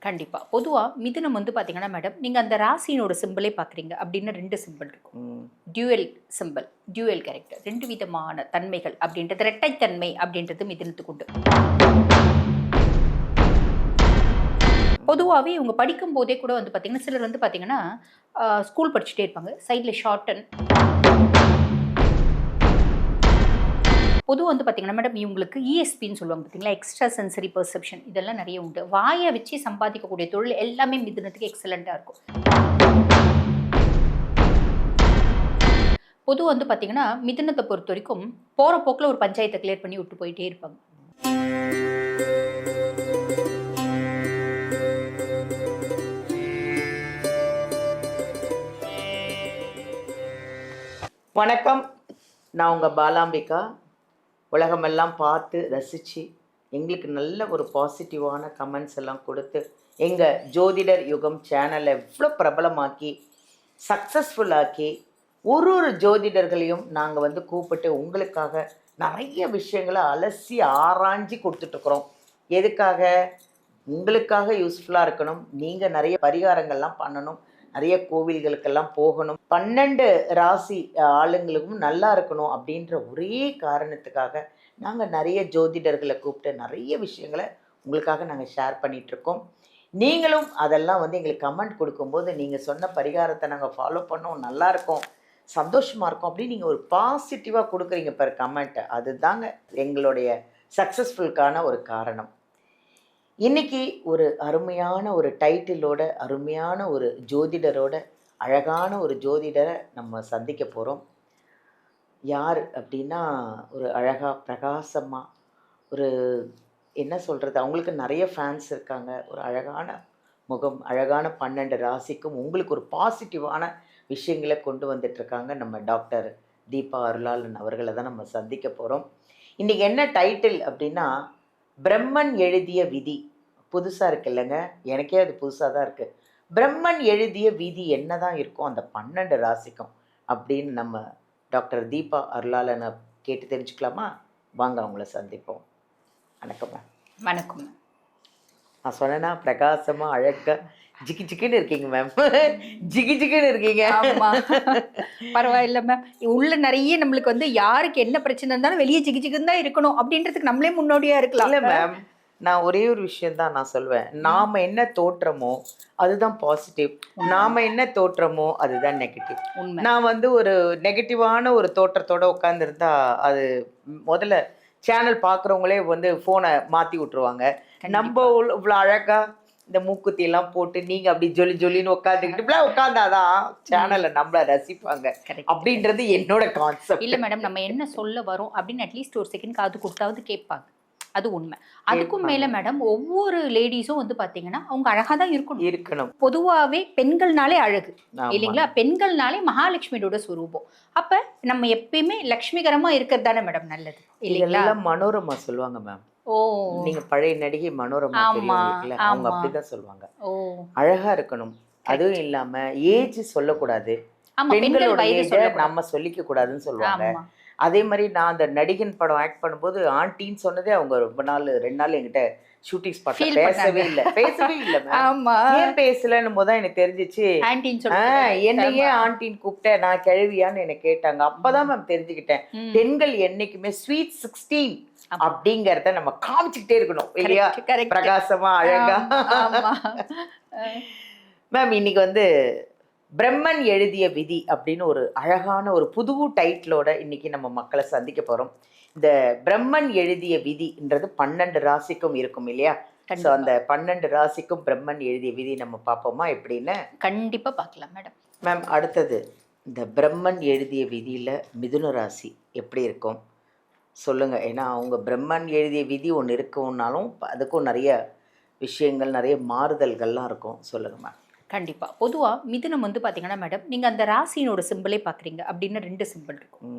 கண்டிப்பா. பொதுவா மிதுனம் வந்து பார்த்தீங்கன்னா மேடம், நீங்க அந்த ராசியினோட சிம்பலே பார்க்குறீங்க அப்டின்னா 2 சிம்பல் இருக்கும். Dual symbol, dual character. 2 விதமான தன்மைகள் அப்டின்றது இரட்டைத்தன்மை அப்டின்றது மிதுனத்துக்கு உண்டு. பொதுவாவே இவங்க படிக்கும்போதே கூட வந்து பார்த்தீங்கன்னா, சிலர் வந்து பார்த்தீங்கன்னா, ஸ்கூல் படிச்சுட்டே இருப்பாங்க. சைட்ல ஷார்ட்டன் பொதுவா வந்து பார்த்தீங்கன்னா மேடம், இவங்களுக்கு இஎஸ்பின்னு சொல்லுவாங்க பார்த்தீங்களா? எக்ஸ்ட்ரா சென்சரி பெர்செப்ஷன் இதெல்லாம் நெறைய உண்டு. வாய வச்சு சம்பாதிக்கக்கூடிய தொழில் எல்லாமே மிதுனத்துக்கு எக்ஸலென்ட்டா இருக்கும். பொதுவா வந்து பார்த்தீங்கன்னா, மிதுனத்த பொறுத்தவரைக்கும் போற போக்குல ஒரு பஞ்சாயத்த கிளியர் பண்ணி விட்டு போயிட்டே இருப்பாங்க. வணக்கம். நான் உங்க பாலாம்பிகா. உலகமெல்லாம் பார்த்து ரசித்து எங்களுக்கு நல்ல ஒரு பாசிட்டிவான கமெண்ட்ஸ் எல்லாம் கொடுத்து எங்கள் ஜோதிடர் யுகம் சேனலை எவ்வளோ பிரபலமாக்கி சக்ஸஸ்ஃபுல்லாக்கி ஒரு ஜோதிடர்களையும் நாங்கள் வந்து கூப்பிட்டு உங்களுக்காக நிறைய விஷயங்களை அலசி ஆராய்ஞ்சி கொடுத்துட்ருக்குறோம். எதுக்காக? உங்களுக்காக யூஸ்ஃபுல்லாக இருக்கணும். நீங்கள் நிறைய பரிகாரங்கள்லாம் பண்ணணும், நிறைய கோவில்களுக்கெல்லாம் போகணும், 12 ராசி ஆளுங்களுக்கும் நல்லா இருக்கணும் அப்படின்ற ஒரே காரணத்துக்காக நாங்கள் நிறைய ஜோதிடர்களை கூப்பிட்டு நிறைய விஷயங்களை உங்களுக்காக நாங்கள் ஷேர் பண்ணிகிட்ருக்கோம். நீங்களும் அதெல்லாம் வந்து எங்களுக்கு கமெண்ட் கொடுக்கும்போது நீங்கள் சொன்ன பரிகாரத்தை நாங்கள் ஃபாலோ பண்ணோம், நல்லாயிருக்கோம், சந்தோஷமாக இருக்கும் அப்படின்னு நீங்கள் ஒரு பாசிட்டிவாக கொடுக்குறீங்க பெர் கமெண்ட்டை. அதுதாங்க எங்களுடைய சக்ஸஸ்ஃபுல்கான ஒரு காரணம். இன்னைக்கு ஒரு அருமையான ஒரு டைட்டிலோட அருமையான ஒரு ஜோதிடரோட அழகான ஒரு ஜோதிடரை நம்ம சந்திக்க போகிறோம். யார் அப்படின்னா, ஒரு அழகாக பிரகாசமாக ஒரு என்ன சொல்கிறது, அவங்களுக்கு நிறைய ஃபேன்ஸ் இருக்காங்க. ஒரு அழகான முகம், அழகான 12 ராசிக்கும் உங்களுக்கு ஒரு பாசிட்டிவான விஷயங்களை கொண்டு வந்துட்டுருக்காங்க. நம்ம டாக்டர் தீபா அருளாளன் அவர்களை தான் நம்ம சந்திக்க போகிறோம். இன்றைக்கி என்ன டைட்டில் அப்படின்னா, பிரம்மன் எழுதிய விதி. புதுசாக இருக்கு இல்லைங்க? எனக்கே அது புதுசாக தான் இருக்குது. பிரம்மன் எழுதிய விதி என்ன தான் இருக்கும் அந்த 12 ராசிக்கும் அப்படின்னு நம்ம டாக்டர் தீபா அருளாளனை கேட்டு தெரிஞ்சுக்கலாமா? வாங்க அவங்கள சந்திப்போம். வணக்கம் மேம். வணக்கம். நான் சொன்னேன்னா பிரகாசமாக அழகாக ஜிகி ஜிக்கின்னு இருக்கீங்க மேம். ஜிகி ஜிக்கின்னு இருக்கீங்க. பரவாயில்ல மேம். உள்ள நிறைய நம்மளுக்கு வந்து யாருக்கு என்ன பிரச்சனை இருந்தாலும் வெளியே ஜிகி ஜிகின்னு தான் இருக்கணும் அப்படின்றதுக்கு நம்மளே முன்னோடியா இருக்கலாம். இல்லை மேம், நான் ஒரே ஒரு விஷயம்தான் நான் சொல்வேன். நாம் என்ன தோற்றமோ அதுதான் பாசிட்டிவ், நாம் என்ன தோற்றமோ அதுதான் நெகட்டிவ். நான் வந்து ஒரு நெகட்டிவான ஒரு தோற்றத்தோடு உட்காந்துருந்தா அது முதல்ல சேனல் பார்க்குறவங்களே வந்து ஃபோனை மாற்றி விட்ருவாங்க. நம்ம இவ்வளோ அழகாக இந்த மூக்குத்தியெல்லாம் போட்டு நீங்கள் அப்படி ஜொலி ஜொலின்னு உட்காந்துக்கிட்டு இப்படிலாம் உட்காந்தாதான் சேனலை நம்மளை ரசிப்பாங்க அப்படின்றது என்னோட கான்செப்ட். இல்லை மேடம், நம்ம என்ன சொல்ல வரோம் அப்படின்னு அட்லீஸ்ட் ஒரு செகண்ட் காது கொடுத்தாவது கேட்பாங்க. அது உண்மை. அதுக்கும் மேல மேடம், ஒவ்வொரு லேடிஸும் வந்து பாத்தீங்கன்னா அவங்க அழகா தான் இருக்கணும். பொதுவாவே பெண்கள்னாலே அழகு இல்லைங்களா? பெண்கள்னாலே மகாலட்சுமியோட ஸ்வரூபம். அப்ப நம்ம எப்பயுமே லட்சுமிகரமா இருக்கிறது தானே மேடம் நல்லது இல்லைங்களா? மனோரமா சொல்லுவாங்க மேம். ஓ, நீங்க பழைய நடிகை மனோரமா தெரியுங்களா? அவங்க அப்படிதான் சொல்லுவாங்க. அழகா இருக்கணும். அதுவும் இல்லாம ஏஜ் சொல்லக்கூடாது, பெண்களோட ஏஜ் நம்ம சொல்லிக்க கூடாதுன்னு சொல்லுவாங்க. அதே மாதிரி நான் அந்த நடிகன் படம் ஆக்ட் பண்ணும்போது ஆண்டின்னு சொன்னதே அவங்க ரொம்ப நாள் 2 நாள் என்கிட்ட ஷூட்டிங் ஸ்பாட்ல பேசவே இல்லை. ஏன் பேசலன்னு போதுதான் எனக்கு தெரிஞ்சிச்சு. என்னையே ஆண்டின்னு கூப்பிட்டேன், நான் கிழவியான்னு என்ன கேட்டாங்க. அப்பதான் மேம் தெரிஞ்சுக்கிட்டேன், பெண்கள் என்னைக்குமே ஸ்வீட் 16 அப்படிங்கறத நம்ம காமிச்சுக்கிட்டே இருக்கணும் இல்லையா? பிரகாசமா அழகா. மேம் இன்னைக்கு வந்து பிரம்மன் எழுதிய விதி அப்படின்னு ஒரு அழகான ஒரு புது டைட்டிலோட இன்னைக்கு நம்ம மக்களை சந்திக்க போகிறோம். இந்த பிரம்மன் எழுதிய விதின்றது 12 ராசிக்கும் இருக்கும் இல்லையா? ஸோ அந்த 12 ராசிக்கும் பிரம்மன் எழுதிய விதி நம்ம பார்ப்போமா எப்படின்னு? கண்டிப்பாக பார்க்கலாம் மேடம். மேம், அடுத்தது இந்த பிரம்மன் எழுதிய விதியில் மிதுன ராசி எப்படி இருக்கும் சொல்லுங்கள். ஏன்னா அவங்க பிரம்மன் எழுதிய விதி ஒன்று இருக்கும்னாலும் அதுக்கும் நிறைய விஷயங்கள், நிறைய மாறுதல்கள்லாம் இருக்கும். சொல்லுங்கள் மேம். கண்டிப்பாக. பொதுவாக மிதுனம் வந்து பார்த்தீங்கன்னா மேடம், நீங்கள் அந்த ராசியினோட சிம்பிளே பார்க்குறீங்க அப்படின்னா 2 சிம்பிள் இருக்கும்.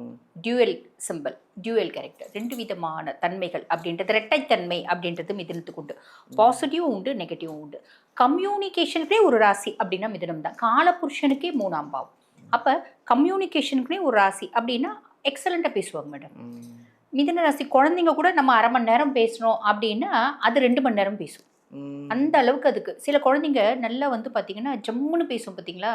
Dual simple, dual character. 2 விதமான தன்மைகள் அப்படின்றது இரட்டைத்தன்மை அப்படின்றது மிதுனத்துக்கு உண்டு. பாசிட்டிவும் உண்டு, நெகட்டிவும் உண்டு. கம்யூனிகேஷனுக்கே ஒரு ராசி அப்படின்னா மிதுனம் தான். காலபுருஷனுக்கே 3ஆம் பாவம். அப்போ கம்யூனிகேஷனுக்குனே ஒரு ராசி அப்படின்னா எக்ஸலண்ட்டாக பேசுவாங்க மேடம். மிதுன ராசி குழந்தைங்க கூட நம்ம 1/2 மணி நேரம் பேசணும் அப்படின்னா அது 2 மணி நேரம் பேசும். அந்த அளவுக்கு அதுக்கு சில குழந்தைங்க நல்லா வந்து பார்த்தீங்கன்னா ஜம்முன்னு பேசும் பார்த்தீங்களா,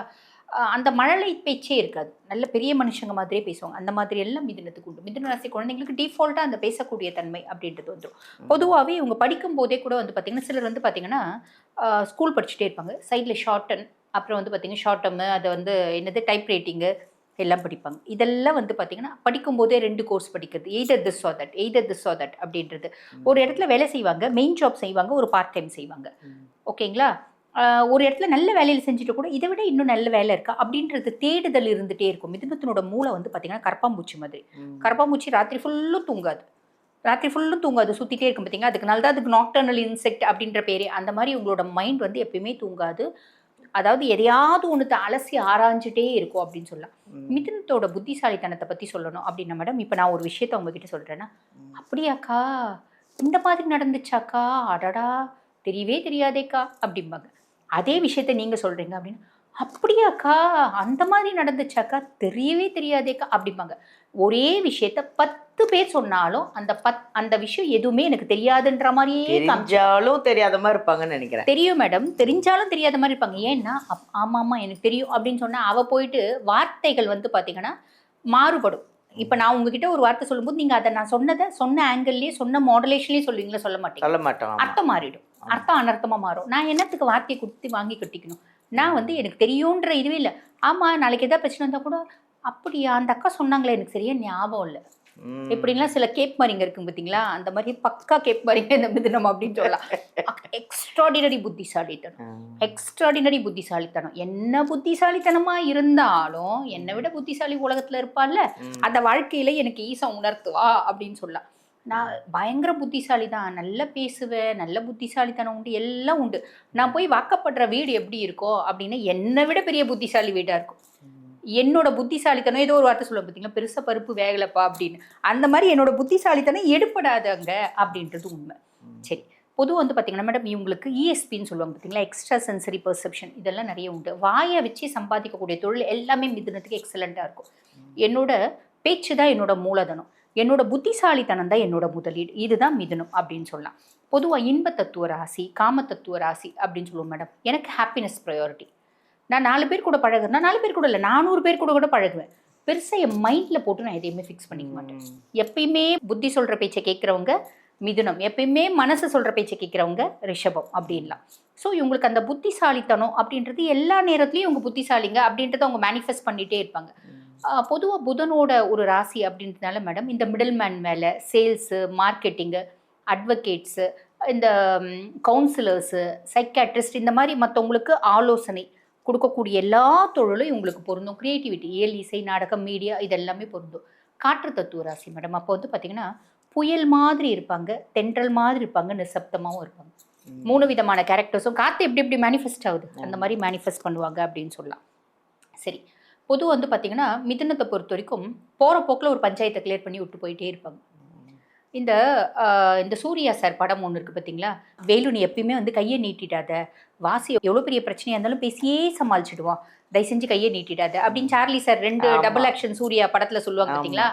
அந்த மழலை பேச்சே இருக்காது. நல்ல பெரிய மனுஷங்க மாதிரியே பேசுவாங்க. அந்த மாதிரி எல்லாம் மிதுனத்துக்கு உண்டு. மிதுன ராசி குழந்தைங்களுக்கு டிஃபால்ட்டாக அந்த பேசக்கூடிய தன்மை அப்படின்றது வந்துடும். பொதுவாகவே இவங்க படிக்கும்போதே கூட வந்து பார்த்தீங்கன்னா, சிலர் வந்து பார்த்தீங்கன்னா ஸ்கூல் படிச்சுட்டே இருப்பாங்க. சைடில் ஷார்ட்டன், அப்புறம் வந்து பார்த்தீங்கன்னா ஷார்ட் டெர்மு, அதை வந்து என்னது டைப் ரைட்டிங்கு எல்லாம் படிப்பாங்க. இதெல்லாம் வந்து பார்த்தீங்கன்னா, படிக்கும்போதே 2 கோர்ஸ் படிக்கிறது. Either this or that, either this or that அப்படின்றது. ஒரு இடத்துல வேலை செய்வாங்க, மெயின் ஜாப் செய்வாங்க, ஒரு பார்ட் டைம் செய்வாங்க. ஓகேங்களா? ஒரு இடத்துல நல்ல வேலையில் செஞ்சுட்டு கூட இதை விட இன்னும் நல்ல வேலை இருக்கா அப்படின்றது தேடுதல் இருந்துகிட்டே இருக்கும். மிதுனத்தினோட மூளை வந்து பார்த்தீங்கன்னா கரப்பாம்பூச்சி மாதிரி. கரப்பாம்பூச்சி ராத்திரி ஃபுல்லும் தூங்காது. ராத்திரி ஃபுல்லும் தூங்காது, சுற்றிட்டே இருக்கும் பார்த்தீங்களா, அதுக்குனால தான் அதுக்கு நாக்டர்னல் இன்செக்ட் அப்படின்ற பேரே. அந்த மாதிரி உங்களோட மைண்ட் வந்து எப்பயுமே தூங்காது. அதாவது எதையாவது ஒன்றுத்தை அலசி ஆராய்ஞ்சிட்டே இருக்கும் அப்படின்னு சொல்லலாம். மிதுனத்தோட புத்திசாலித்தனத்தை பற்றி சொல்லணும் அப்படின்னா மேடம், இப்போ நான் ஒரு விஷயத்த உங்ககிட்ட சொல்கிறேன்னா, அப்படியாக்கா இந்த மாதிரி நடந்துச்சாக்கா, அடடா தெரியவே தெரியாதேக்கா அப்படிம்பாங்க. அதே விஷயத்த நீங்கள் சொல்கிறீங்க அப்படின்னு, அப்படியாக்கா அந்த மாதிரி நடந்துச்சாக்கா, தெரியவே தெரியாதேக்கா அப்படிம்பாங்க. ஒரே விஷயத்த 10 பேர் சொன்னாலும் அந்த விஷயம் எதுவுமே எனக்கு தெரியாதுன்ற மாதிரியே தெரிஞ்சாலும் தெரியாத மாதிரி இருப்பாங்கன்னு நினைக்கிறேன். தெரியும் மேடம், தெரிஞ்சாலும் தெரியாத மாதிரி இருப்பாங்க. ஏன்னா ஆமாம்மா எனக்கு தெரியும் அப்படின்னு சொன்னால் அவள் போயிட்டு வார்த்தைகள் வந்து பார்த்தீங்கன்னா மாறுபடும். இப்போ நான் உங்ககிட்ட ஒரு வார்த்தை சொல்லும்போது நீங்கள் அதை நான் சொன்ன ஆங்கிள்லேயே சொன்ன மாடுலேஷன்லேயே சொல்லுவீங்களா? சொல்ல மாட்டேன். அர்த்தம் மாறிடும். அர்த்தம் அனர்த்தமாக மாறும். நான் என்னத்துக்கு வார்த்தையை கொடுத்து வாங்கி கட்டிக்கணும்? நான் வந்து எனக்கு தெரியுன்ற இதுவே இல்லை. ஆமாம், நாளைக்கு எதாவது பிரச்சனை வந்தால் கூட அப்படியா அந்த அக்கா சொன்னாங்களே, எனக்கு சரியா ஞாபகம் இல்லை. இப்படின்லாம் சில கேப் மாரிங்க இருக்கும் பார்த்தீங்களா, அந்த மாதிரி பக்கா கேப் மாரிங்க இந்த மிதுனம் அப்படின்னு சொல்லலாம். எக்ஸ்ட்ராடினரி புத்திசாலித்தனம். என்ன புத்திசாலித்தனமா இருந்தாலும் என்னை விட புத்திசாலி உலகத்துல இருப்பான்ல, அந்த வாழ்க்கையில எனக்கு ஈசம் உணர்த்துவா அப்படின்னு சொல்லலாம். நான் பயங்கர புத்திசாலி தான், நல்லா பேசுவேன், நல்ல புத்திசாலித்தனம் உண்டு, எல்லாம் உண்டு. நான் போய் வாக்கப்படுற வீடு எப்படி இருக்கோ அப்படின்னு என்னை விட பெரிய புத்திசாலி வீடாக இருக்கும். என்னோட புத்திசாலித்தனம் ஏதோ ஒரு வார்த்தை சொல்லுவேன் பார்த்தீங்களா, பெருசாக பருப்பு வேகலப்பா அப்படின்னு, அந்த மாதிரி என்னோட புத்திசாலித்தனம் எடுப்படாது அங்கே அப்படின்றது உண்மை. சரி, பொதுவாக வந்து பார்த்தீங்கன்னா மேடம், இவங்களுக்கு இஎஸ்பின்னு சொல்லுவாங்க பார்த்தீங்களா, எக்ஸ்ட்ரா சென்சரி பெர்செப்ஷன், இதெல்லாம் நிறைய உண்டு. வாயை வச்சு சம்பாதிக்கக்கூடிய தொழில் எல்லாமே மிதுனத்துக்கு எக்ஸலண்ட்டாக இருக்கும். என்னோட பேச்சு தான் என்னோட மூலதனம், என்னோட புத்திசாலித்தனம் தான் என்னோட முதலீடு. இதுதான் மிதுனம் அப்படின்னு சொல்லலாம். பொதுவாக இன்ப தத்துவ ராசி, காம தத்துவ ராசி அப்படின்னு சொல்லுவோம் மேடம். எனக்கு ஹாப்பினஸ் ப்ரையாரிட்டி. நான் 4 பேர் கூட பழகுறேன், நான் 4 பேர் கூட இல்லை 400 பேர் கூட பழகுவேன். பெருசாக என் மைண்டில் போட்டு நான் எதையுமே ஃபிக்ஸ் பண்ணிக்க மாட்டேன். எப்பயுமே புத்தி சொல்கிற பேச்சை கேட்குறவங்க மிதுனம், எப்பயுமே மனசு சொல்கிற பேச்சை கேட்குறவங்க ரிஷபம் அப்படின்லாம். ஸோ இவங்களுக்கு அந்த புத்திசாலித்தனம் அப்படின்றது எல்லா நேரத்துலையும் இவங்க புத்திசாலிங்க அப்படின்றத அவங்க மேனிஃபெஸ்ட் பண்ணிகிட்டே இருப்பாங்க. பொதுவாக புதனோட ஒரு ராசி அப்படின்றதுனால மேடம், இந்த மிடில் மேன் வேலை, சேல்ஸு, மார்க்கெட்டிங்கு, அட்வொகேட்ஸு, இந்த கவுன்சிலர்ஸு, சைக்காட்ரிஸ்ட், இந்த மாதிரி மற்றவங்களுக்கு ஆலோசனை கொடுக்கக்கூடிய எல்லா தொழிலும் இவங்களுக்கு பொருந்தும். க்ரியேட்டிவிட்டி, இயல், இசை, நாடகம், மீடியா, இதெல்லாமே பொருந்தும். காற்று தத்துவ ராசி மேடம். அப்போ வந்து பார்த்திங்கன்னா புயல் மாதிரி இருப்பாங்க, தென்றல் மாதிரி இருப்பாங்க, நிசப்தமாகவும் இருப்பாங்க. 3 விதமான கேரக்டர்ஸும் காற்று எப்படி மேனிஃபெஸ்ட் ஆகுது அந்த மாதிரி மேனிஃபெஸ்ட் பண்ணுவாங்க அப்படின்னு சொல்லலாம். சரி, பொதுவாக வந்து பார்த்திங்கன்னா மிதுனத்தை பொறுத்த வரைக்கும் போகிற போக்கில் ஒரு பஞ்சாயத்தை கிளியர் பண்ணி விட்டு போயிட்டே இருப்பாங்க. இந்த சூர்யா சார் படம் ஒன்று இருக்குது பார்த்தீங்களா, வேலு நீ எப்பயுமே வந்து கையை நீட்டிடாத, வாசி எவ்வளோ பெரிய பிரச்சனையாக இருந்தாலும் பேசியே சமாளிச்சுடுவான், தயவு செஞ்சு கையை நீட்டிடாத அப்படின்னு Charlie sir 2 double action Suriya படத்தில் சொல்லுவாங்க பார்த்தீங்களா.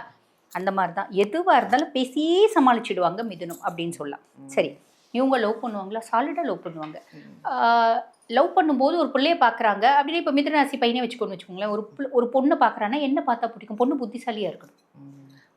அந்த மாதிரி தான் எதுவாக இருந்தாலும் பேசியே சமாளிச்சுடுவாங்க மிதுனம் அப்படின்னு சொல்லலாம். சரி, இவங்க லவ் பண்ணுவாங்களா? சாலிடாக லவ் பண்ணுவாங்க. லவ் பண்ணும்போது ஒரு பிள்ளைய பார்க்குறாங்க அப்படின்னு, இப்போ மிதுனராசி பையனே வச்சுக்கோங்களேன், ஒரு பொண்ணை பார்க்குறான்னா என்ன பார்த்தா பிடிக்கும்? பொண்ணு புத்திசாலியாக இருக்கணும்.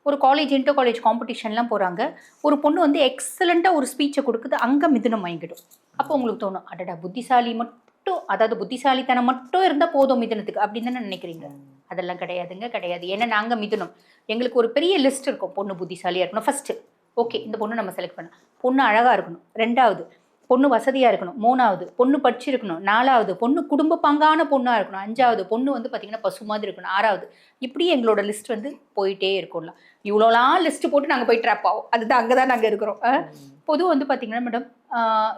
ஒரு இன்டர் காலேஜ் காம்படிஷன்லாம் போகிறாங்க, ஒரு பொண்ணு வந்து எக்ஸலண்ட்டாக ஒரு ஸ்பீச்சை கொடுக்குது, அங்கே மிதுனம் வாங்கிடும். அப்போ உங்களுக்கு தோணும், அடடா புத்திசாலி மட்டும், அதாவது புத்திசாலித்தனம் மட்டும் இருந்தால் போதும் மிதுனத்துக்கு அப்படின்னு தானே நினைக்கிறீங்க? அதெல்லாம் கிடையாது. ஏன்னா நாங்கள் மிதுனம், எங்களுக்கு ஒரு பெரிய லிஸ்ட் இருக்கும். பொண்ணு புத்திசாலியாக இருக்கணும் ஃபஸ்ட்டு, ஓகே இந்த பொண்ணு நம்ம செலக்ட் பண்ணலாம். பொண்ணு அழகாக இருக்கணும், 2வது பொண்ணு வசதியாக இருக்கணும், 3வது பொண்ணு படிச்சிருக்கணும், 4வது பொண்ணு குடும்ப பங்கான பொண்ணாக இருக்கணும், 5வது பொண்ணு வந்து பார்த்திங்கன்னா பசு மாதிரி இருக்கணும், 6வது இப்படி எங்களோட லிஸ்ட் வந்து போயிட்டே இருக்கும்ல. இவ்வளோலாம் லிஸ்ட்டு போட்டு நாங்கள் போய் ட்ராப் ஆகும். அதுதான் அங்கே தான் நாங்கள் இருக்கிறோம். பொதுவாக வந்து பார்த்திங்கன்னா மேடம்,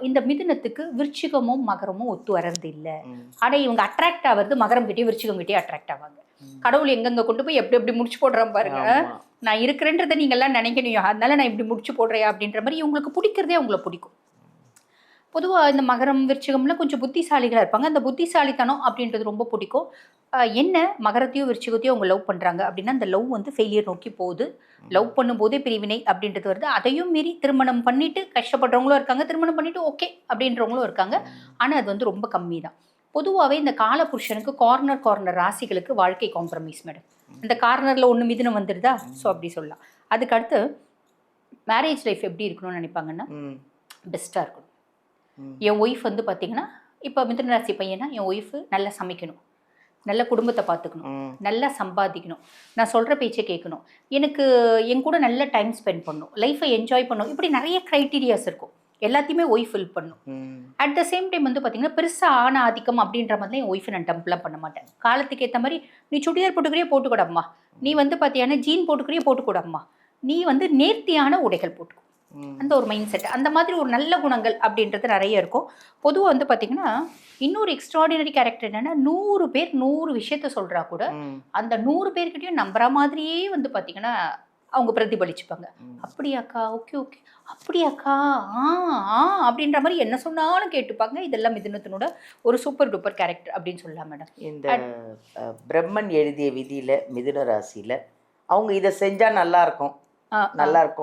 இந்த மிதுனத்துக்கு விருச்சிகமும் மகரமும் ஒத்து வர்றது இல்லை. ஆனால் இவங்க அட்ராக்ட் ஆகிறது மகரம் கிட்டே விருச்சிகம் கிட்டே அட்ராக்ட் ஆவாங்க. கடவுள் எங்கெங்கே கொண்டு போய் எப்படி முடிச்சு போடுறேன் பாருங்க. நான் இருக்கிறேன்றதை நீங்கள்லாம் நினைக்கணும், அதனால நான் இப்படி முடிச்சு போடுறேன் அப்படின்ற மாதிரி இவங்களுக்கு பிடிக்கிறதே அவங்கள பிடிக்கும். பொதுவாக இந்த மகரம் விருச்சிகம்லாம் கொஞ்சம் புத்திசாலிகளாக இருப்பாங்க. அந்த புத்திசாலித்தனம் அப்படின்றது ரொம்ப பிடிக்கும். என்ன மகரத்தையோ விருச்சிகத்தையோ அவங்க லவ் பண்ணுறாங்க அப்படின்னா அந்த லவ் வந்து ஃபெயிலியர் நோக்கி போகுது. லவ் பண்ணும்போதே பிரிவினை அப்படின்றது வருது. அதையும் மீறி திருமணம் பண்ணிட்டு கஷ்டப்படுறவங்களும் இருக்காங்க. திருமணம் பண்ணிட்டு ஓகே அப்படின்றவங்களும் இருக்காங்க. ஆனால் அது வந்து ரொம்ப கம்மி தான். பொதுவாகவே இந்த காலபுருஷனுக்கு கார்னர் ராசிகளுக்கு வாழ்க்கை காம்ப்ரமைஸ் மேடம். இந்த கார்னரில் ஒன்று மிதுனம் வந்துடுதா, ஸோ அப்படி சொல்லலாம். அதுக்கு அடுத்து மேரேஜ் லைஃப் எப்படி இருக்கணும்னு நினைப்பாங்கன்னா பெஸ்ட்டாக இருக்கணும். என் ஒய்ஃப் வந்து பார்த்தீங்கன்னா இப்போ மிதுன ராசி பையனா என் ஒய்ஃபு நல்லா சமைக்கணும், நல்ல குடும்பத்தை பார்த்துக்கணும், நல்லா சம்பாதிக்கணும், நான் சொல்கிற பேச்சை கேட்கணும், எனக்கு என் கூட நல்ல டைம் ஸ்பெண்ட் பண்ணணும், லைஃப்பை என்ஜாய் பண்ணணும். இப்படி நிறைய க்ரைட்டீரியாஸ் இருக்கும். எல்லாத்தையுமே ஒய்ஃப் ஃபில் பண்ணும். அட் த சேம் டைம் வந்து பார்த்தீங்கன்னா பெருசாக ஆண ஆதிக்கம் அப்படின்ற மாதிரி என் ஒய்ஃபை நான் டம்ப்லாம் பண்ண மாட்டேன். காலத்துக்கு ஏற்ற மாதிரி நீ சுடிதார் போட்டுக்கிறியே போட்டுக்கூடம்மா, நீ வந்து பார்த்தீங்கன்னா ஜீன் போட்டுக்கிறியே போட்டுக்கூடம்மா, நீ வந்து நேர்த்தியான உடைகள் போட்டுக்கோ, அந்த ஒரு மைண்ட் செட். அந்த மாதிரி ஒரு நல்ல குணங்கள் அப்படின்றது நிறைய இருக்கும். பொதுவாக வந்து பார்த்தீங்கன்னா இன்னொரு எக்ஸ்ட்ராடினரி கேரக்டர் என்னன்னா 100 பேர் 100 விஷயத்த சொல்கிறா கூட அந்த 100 பேர்கிட்டையும் நம்புற மாதிரியே வந்து பார்த்தீங்கன்னா அவங்க பிரதிபலிச்சுப்பாங்க. அப்படியாக்கா, ஓகே ஓகே, அப்படியாக்கா, ஆ அப்படின்ற மாதிரி என்ன சொன்னாலும் கேட்டுப்பாங்க. இதெல்லாம் மிதுனத்தினோட ஒரு சூப்பர் டூப்பர் கேரக்டர் அப்படின்னு சொல்லலாம் மேடம். இந்த பிரம்மன் எழுதிய விதியில் மிதுன ராசியில் அவங்க இதை செஞ்சால் நல்லா இருக்கும்,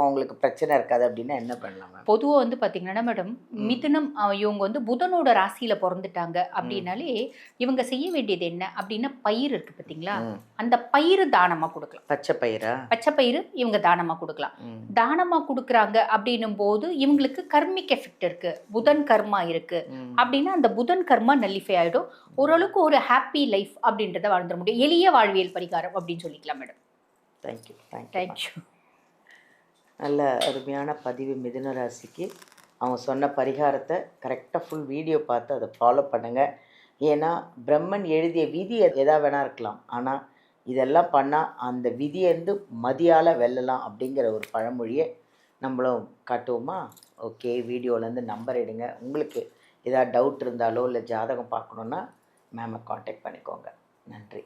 அவங்களுக்கு பிரச்சனை இருக்காது அப்படின்னா என்ன பண்ணலாம்? பொதுவாக வந்து பார்த்தீங்கன்னா மேடம் மிதுனம் இவங்க வந்து புதனோட ராசியில் பிறந்துட்டாங்க அப்படின்னாலே இவங்க செய்ய வேண்டியது என்ன அப்படின்னா பயிர் இருக்குது பார்த்தீங்களா, அந்த பயிர் தானமாக கொடுக்கலாம். பச்சை பயிர் இவங்க தானமாக கொடுக்கலாம். தானமாக கொடுக்குறாங்க அப்படின்னும் போது இவங்களுக்கு கர்மிக் எஃபெக்ட் இருக்குது, புதன் கர்மா இருக்குது அப்படின்னா அந்த புதன் கர்மா நல்லிஃபை ஆகிடும். ஓரளவுக்கு ஒரு ஹாப்பி லைஃப் அப்படின்றத வாழ்ந்துட முடியும். எளிய வாழ்வியல் பரிகாரம் அப்படின்னு சொல்லிக்கலாம் மேடம். தேங்க்யூ. தேங்க்யூ. நல்ல அருமையான பதிவு மிதுன ராசிக்கு. அவங்க சொன்ன பரிகாரத்தை கரெக்டாக ஃபுல் வீடியோ பார்த்து அதை ஃபாலோ பண்ணுங்கள். ஏன்னா பிரம்மன் எழுதிய விதி எதா வேணா இருக்கலாம், ஆனால் இதெல்லாம் பண்ணால் அந்த விதியேருந்து மதியால் வெல்லலாம் அப்படிங்கிற ஒரு பழமொழியை நம்மளும் காட்டுவோமா? ஓகே, வீடியோலேருந்து நம்பர் எடுங்க. உங்களுக்கு ஏதாவது டவுட் இருந்தாலோ இல்லை ஜாதகம் பார்க்கணுன்னா மேமை காண்டாக்ட் பண்ணிக்கோங்க. நன்றி.